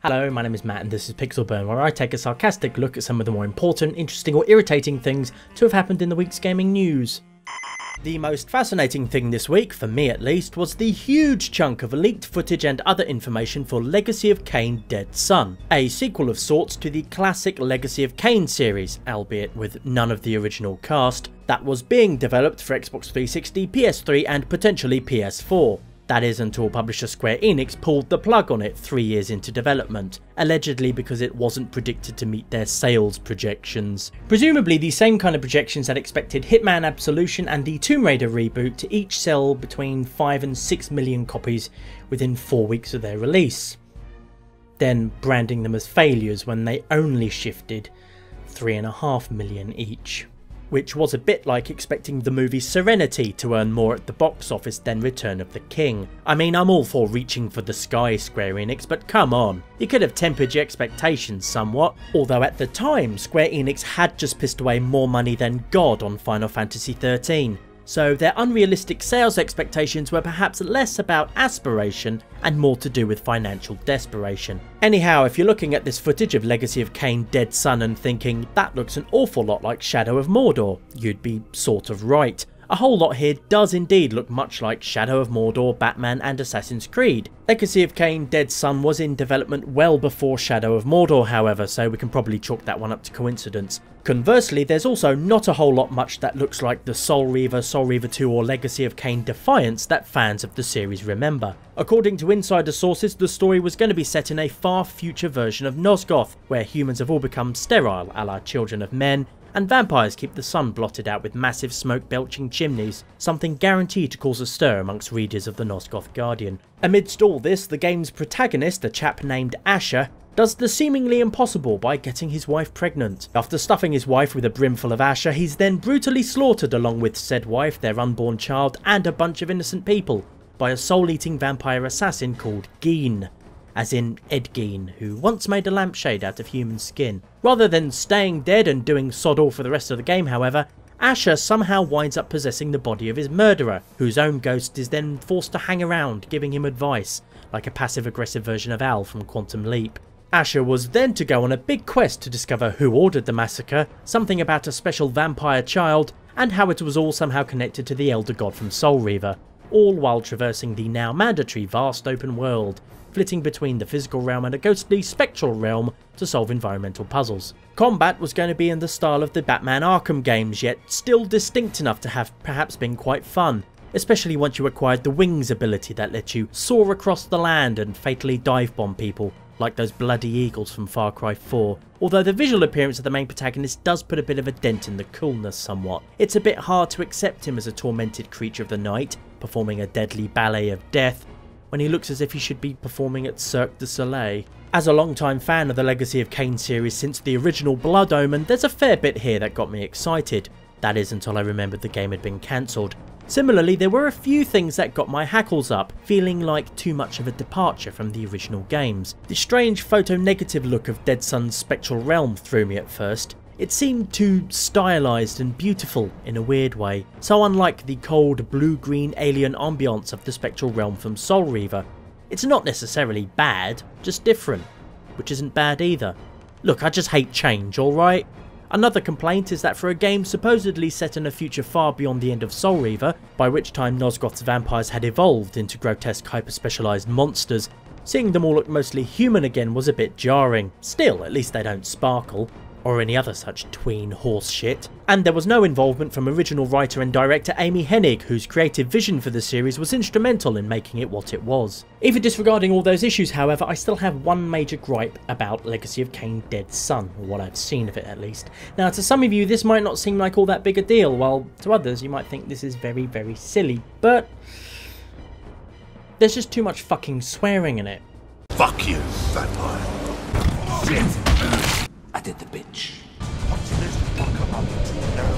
Hello, my name is Matt and this is Pixel Burn, where I take a sarcastic look at some of the more important, interesting or irritating things to have happened in the week's gaming news. The most fascinating thing this week, for me at least, was the huge chunk of leaked footage and other information for Legacy of Kain Dead Son, a sequel of sorts to the classic Legacy of Kain series, albeit with none of the original cast, that was being developed for Xbox 360, PS3 and potentially PS4. That is until publisher Square Enix pulled the plug on it 3 years into development, allegedly because it wasn't predicted to meet their sales projections. Presumably the same kind of projections that expected Hitman Absolution and the Tomb Raider reboot to each sell between 5 and 6 million copies within 4 weeks of their release, then branding them as failures when they only shifted 3.5 million each. Which was a bit like expecting the movie Serenity to earn more at the box office than Return of the King. I mean, I'm all for reaching for the sky, Square Enix, but come on, you could have tempered your expectations somewhat. Although at the time, Square Enix had just pissed away more money than God on Final Fantasy XIII. So their unrealistic sales expectations were perhaps less about aspiration and more to do with financial desperation. Anyhow, if you're looking at this footage of Legacy of Kain Dead Son and thinking, that looks an awful lot like Shadow of Mordor, you'd be sort of right. A whole lot here does indeed look much like Shadow of Mordor, Batman and Assassin's Creed. Legacy of Kain Dead Son was in development well before Shadow of Mordor however, so we can probably chalk that one up to coincidence. Conversely, there's also not a whole lot much that looks like the Soul Reaver 2 or Legacy of Kain Defiance that fans of the series remember. According to insider sources, the story was going to be set in a far future version of Nosgoth, where humans have all become sterile, a la Children of Men, and vampires keep the sun blotted out with massive smoke-belching chimneys, something guaranteed to cause a stir amongst readers of the Nosgoth Guardian. Amidst all this, the game's protagonist, a chap named Asher, does the seemingly impossible by getting his wife pregnant. After stuffing his wife with a brimful of Asher, he's then brutally slaughtered along with said wife, their unborn child, and a bunch of innocent people by a soul-eating vampire assassin called Gein. As in Ed Gein, who once made a lampshade out of human skin. Rather than staying dead and doing sod all for the rest of the game however, Asher somehow winds up possessing the body of his murderer, whose own ghost is then forced to hang around giving him advice, like a passive-aggressive version of Al from Quantum Leap. Asher was then to go on a big quest to discover who ordered the massacre, something about a special vampire child, and how it was all somehow connected to the Elder God from Soul Reaver, all while traversing the now mandatory vast open world, flitting between the physical realm and a ghostly spectral realm to solve environmental puzzles. Combat was going to be in the style of the Batman Arkham games, yet still distinct enough to have perhaps been quite fun, especially once you acquired the Wings ability that lets you soar across the land and fatally dive bomb people, like those bloody eagles from Far Cry 4. Although the visual appearance of the main protagonist does put a bit of a dent in the coolness somewhat. It's a bit hard to accept him as a tormented creature of the night, performing a deadly ballet of death, when he looks as if he should be performing at Cirque du Soleil. As a long-time fan of the Legacy of Kain series since the original Blood Omen, there's a fair bit here that got me excited. That is until I remembered the game had been cancelled. Similarly, there were a few things that got my hackles up, feeling like too much of a departure from the original games. The strange photo-negative look of Dead Son's spectral realm threw me at first. It seemed too stylised and beautiful in a weird way, so unlike the cold blue-green alien ambience of the spectral realm from Soul Reaver. It's not necessarily bad, just different, which isn't bad either. Look, I just hate change, alright? Another complaint is that for a game supposedly set in a future far beyond the end of Soul Reaver, by which time Nosgoth's vampires had evolved into grotesque hyper-specialised monsters, seeing them all look mostly human again was a bit jarring. Still, at least they don't sparkle, or any other such tween horse shit. And there was no involvement from original writer and director Amy Hennig, whose creative vision for the series was instrumental in making it what it was. Even disregarding all those issues however, I still have one major gripe about Legacy of Kain Dead Son, or what I've seen of it at least. Now to some of you this might not seem like all that big a deal, while to others you might think this is very, very silly, but there's just too much fucking swearing in it. Fuck you, vampire. Shit! I did the bitch. What's this fucker up to now?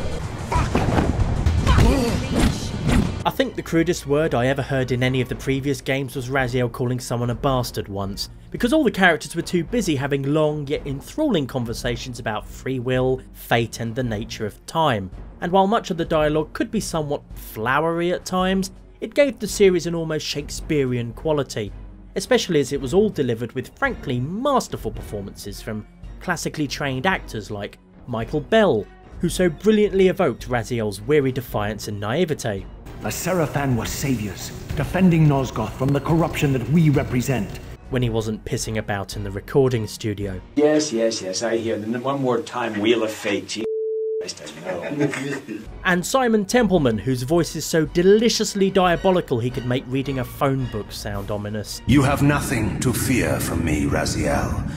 I think the crudest word I ever heard in any of the previous games was Raziel calling someone a bastard once, because all the characters were too busy having long yet enthralling conversations about free will, fate and the nature of time. And while much of the dialogue could be somewhat flowery at times, it gave the series an almost Shakespearean quality, especially as it was all delivered with frankly masterful performances from classically trained actors like Michael Bell, who so brilliantly evoked Raziel's weary defiance and naivete. The Seraphan were saviors, defending Nosgoth from the corruption that we represent. When he wasn't pissing about in the recording studio. Yes, I hear. And then one more time, Wheel of Fate. Gee, I know. And Simon Templeman, whose voice is so deliciously diabolical he could make reading a phone book sound ominous. You have nothing to fear from me, Raziel.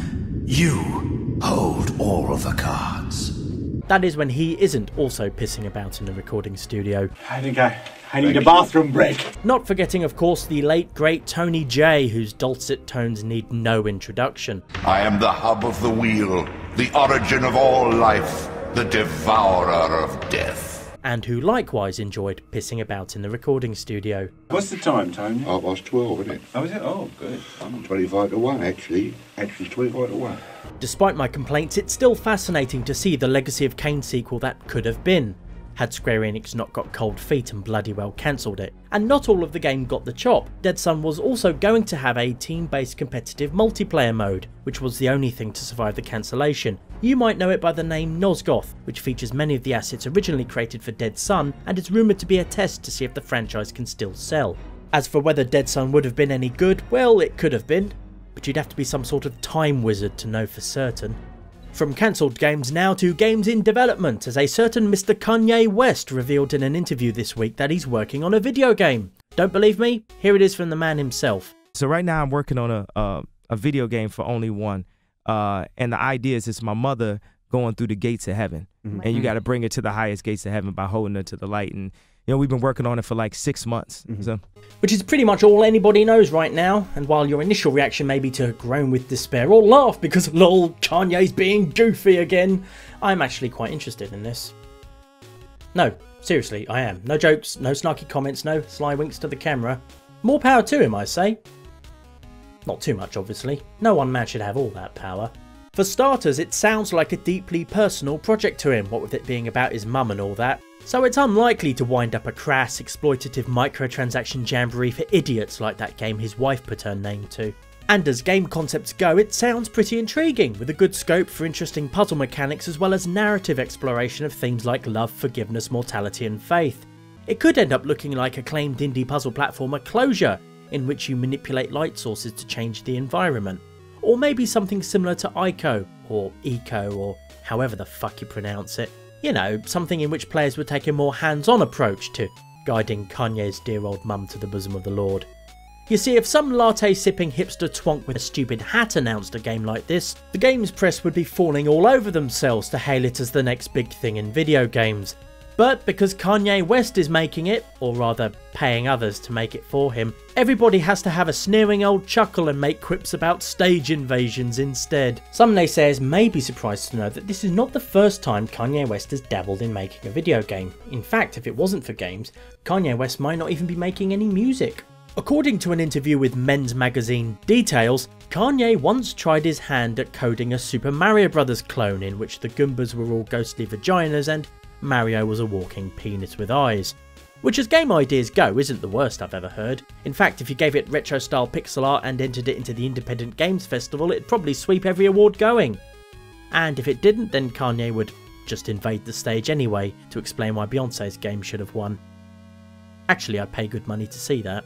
You hold all of the cards. That is when he isn't also pissing about in the recording studio. I think I need a bathroom break. Not forgetting, of course, the late great Tony J, whose dulcet tones need no introduction. I am the hub of the wheel, the origin of all life, the devourer of death. And who likewise enjoyed pissing about in the recording studio. What's the time, Tony? 12:30, isn't it? Oh, is it? Oh, good. 25 to 1, actually. Actually, 25 to 1. Despite my complaints, it's still fascinating to see the Legacy of Kain sequel that could have been, had Square Enix not got cold feet and bloody well cancelled it. And not all of the game got the chop. Dead Sun was also going to have a team-based competitive multiplayer mode, which was the only thing to survive the cancellation. You might know it by the name Nosgoth, which features many of the assets originally created for Dead Sun and is rumoured to be a test to see if the franchise can still sell. As for whether Dead Sun would have been any good, well, it could have been, but you'd have to be some sort of time wizard to know for certain. From cancelled games now to games in development, as a certain Mr. Kanye West revealed in an interview this week that he's working on a video game. Don't believe me? Here it is from the man himself. So right now I'm working on a video game for only one, and the idea is it's my mother going through the gates of heaven, and you got to bring her to the highest gates of heaven by holding her to the light. And you know, we've been working on it for like 6 months. So. Which is pretty much all anybody knows right now, and while your initial reaction may be to groan with despair or laugh because lol, Kanye's being goofy again, I'm actually quite interested in this. No, seriously, I am. No jokes, no snarky comments, no sly winks to the camera. More power to him, I say. Not too much, obviously. No one man should have all that power. For starters, it sounds like a deeply personal project to him, what with it being about his mum and all that. So it's unlikely to wind up a crass, exploitative microtransaction jamboree for idiots like that game his wife put her name to. And as game concepts go, it sounds pretty intriguing, with a good scope for interesting puzzle mechanics as well as narrative exploration of themes like love, forgiveness, mortality and faith. It could end up looking like acclaimed indie puzzle platformer Closure, in which you manipulate light sources to change the environment. Or maybe something similar to Ico, or Eco, or however the fuck you pronounce it. You know, something in which players would take a more hands-on approach to guiding Kanye's dear old mum to the bosom of the Lord. You see, if some latte-sipping hipster twonk with a stupid hat announced a game like this, the games press would be falling all over themselves to hail it as the next big thing in video games. But because Kanye West is making it, or rather paying others to make it for him, everybody has to have a sneering old chuckle and make quips about stage invasions instead. Some naysayers may be surprised to know that this is not the first time Kanye West has dabbled in making a video game. In fact, if it wasn't for games, Kanye West might not even be making any music. According to an interview with men's magazine Details, Kanye once tried his hand at coding a Super Mario Bros. Clone in which the Goombas were all ghostly vaginas and Mario was a walking penis with eyes. Which as game ideas go isn't the worst I've ever heard. In fact, if you gave it retro style pixel art and entered it into the Independent Games Festival, it'd probably sweep every award going. And if it didn't, then Kanye would just invade the stage anyway to explain why Beyonce's game should have won. Actually, I'd pay good money to see that.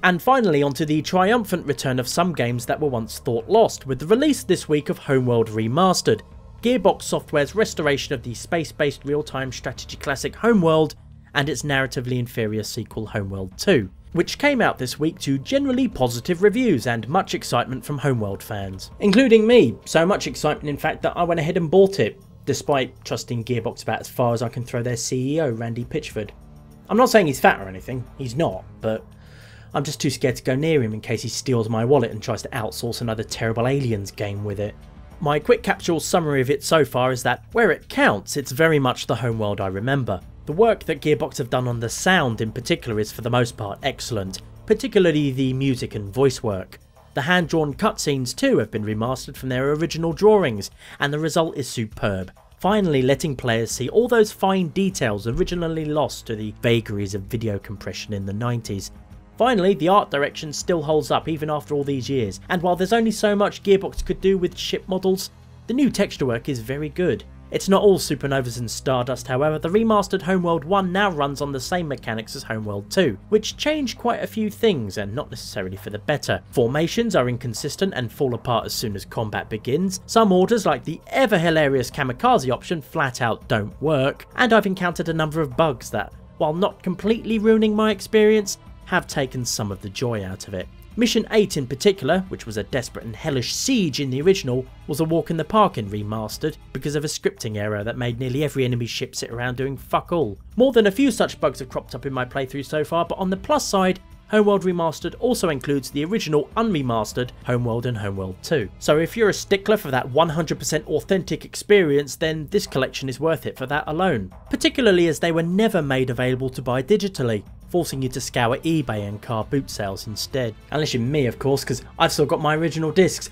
And finally onto the triumphant return of some games that were once thought lost, with the release this week of Homeworld Remastered, Gearbox Software's restoration of the space-based real-time strategy classic Homeworld and its narratively inferior sequel Homeworld 2, which came out this week to generally positive reviews and much excitement from Homeworld fans. Including me, so much excitement in fact that I went ahead and bought it, despite trusting Gearbox about as far as I can throw their CEO Randy Pitchford. I'm not saying he's fat or anything, he's not, but I'm just too scared to go near him in case he steals my wallet and tries to outsource another terrible Aliens game with it. My quick capsule summary of it so far is that, where it counts, it's very much the Homeworld I remember. The work that Gearbox have done on the sound in particular is for the most part excellent, particularly the music and voice work. The hand-drawn cutscenes too have been remastered from their original drawings, and the result is superb, finally letting players see all those fine details originally lost to the vagaries of video compression in the 90s. Finally, the art direction still holds up even after all these years, and while there's only so much Gearbox could do with ship models, the new texture work is very good. It's not all supernovas and stardust, however. The remastered Homeworld 1 now runs on the same mechanics as Homeworld 2, which change quite a few things and not necessarily for the better. Formations are inconsistent and fall apart as soon as combat begins. Some orders, like the ever hilarious kamikaze option, flat out don't work, and I've encountered a number of bugs that, while not completely ruining my experience, have taken some of the joy out of it. Mission 8 in particular, which was a desperate and hellish siege in the original, was a walk in the park in remastered because of a scripting error that made nearly every enemy ship sit around doing fuck all. More than a few such bugs have cropped up in my playthrough so far, but on the plus side, Homeworld Remastered also includes the original unremastered Homeworld and Homeworld 2. So if you're a stickler for that 100% authentic experience, then this collection is worth it for that alone. Particularly as they were never made available to buy digitally, forcing you to scour eBay and car boot sales instead. Unless you're me, of course, because I've still got my original discs.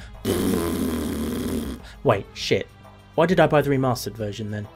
Wait, shit. Why did I buy the remastered version then?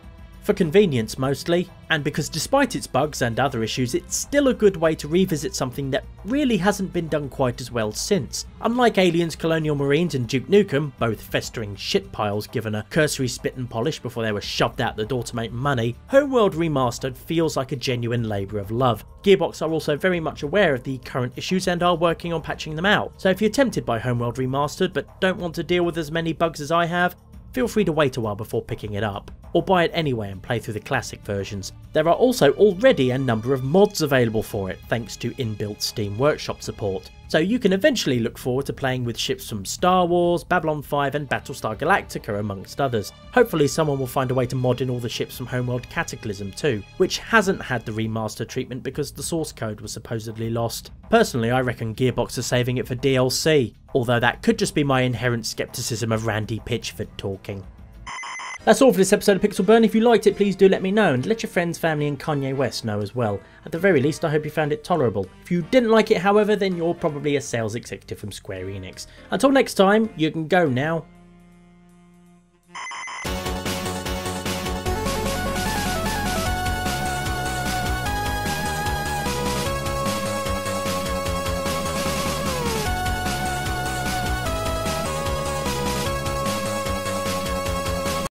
For convenience mostly, and because despite its bugs and other issues, it's still a good way to revisit something that really hasn't been done quite as well since. Unlike Aliens, Colonial Marines and Duke Nukem, both festering shit piles given a cursory spit and polish before they were shoved out the door to make money, Homeworld Remastered feels like a genuine labour of love. Gearbox are also very much aware of the current issues and are working on patching them out, so if you're tempted by Homeworld Remastered but don't want to deal with as many bugs as I have, feel free to wait a while before picking it up, or buy it anyway and play through the classic versions. There are also already a number of mods available for it, thanks to inbuilt Steam Workshop support, so you can eventually look forward to playing with ships from Star Wars, Babylon 5 and Battlestar Galactica amongst others. Hopefully someone will find a way to mod in all the ships from Homeworld Cataclysm too, which hasn't had the remaster treatment because the source code was supposedly lost. Personally, I reckon Gearbox are saving it for DLC, although that could just be my inherent skepticism of Randy Pitchford talking. That's all for this episode of Pixel Burn. If you liked it, please do let me know, and let your friends, family and Kanye West know as well. At the very least, I hope you found it tolerable. If you didn't like it, however, then you're probably a sales executive from Square Enix. Until next time, you can go now.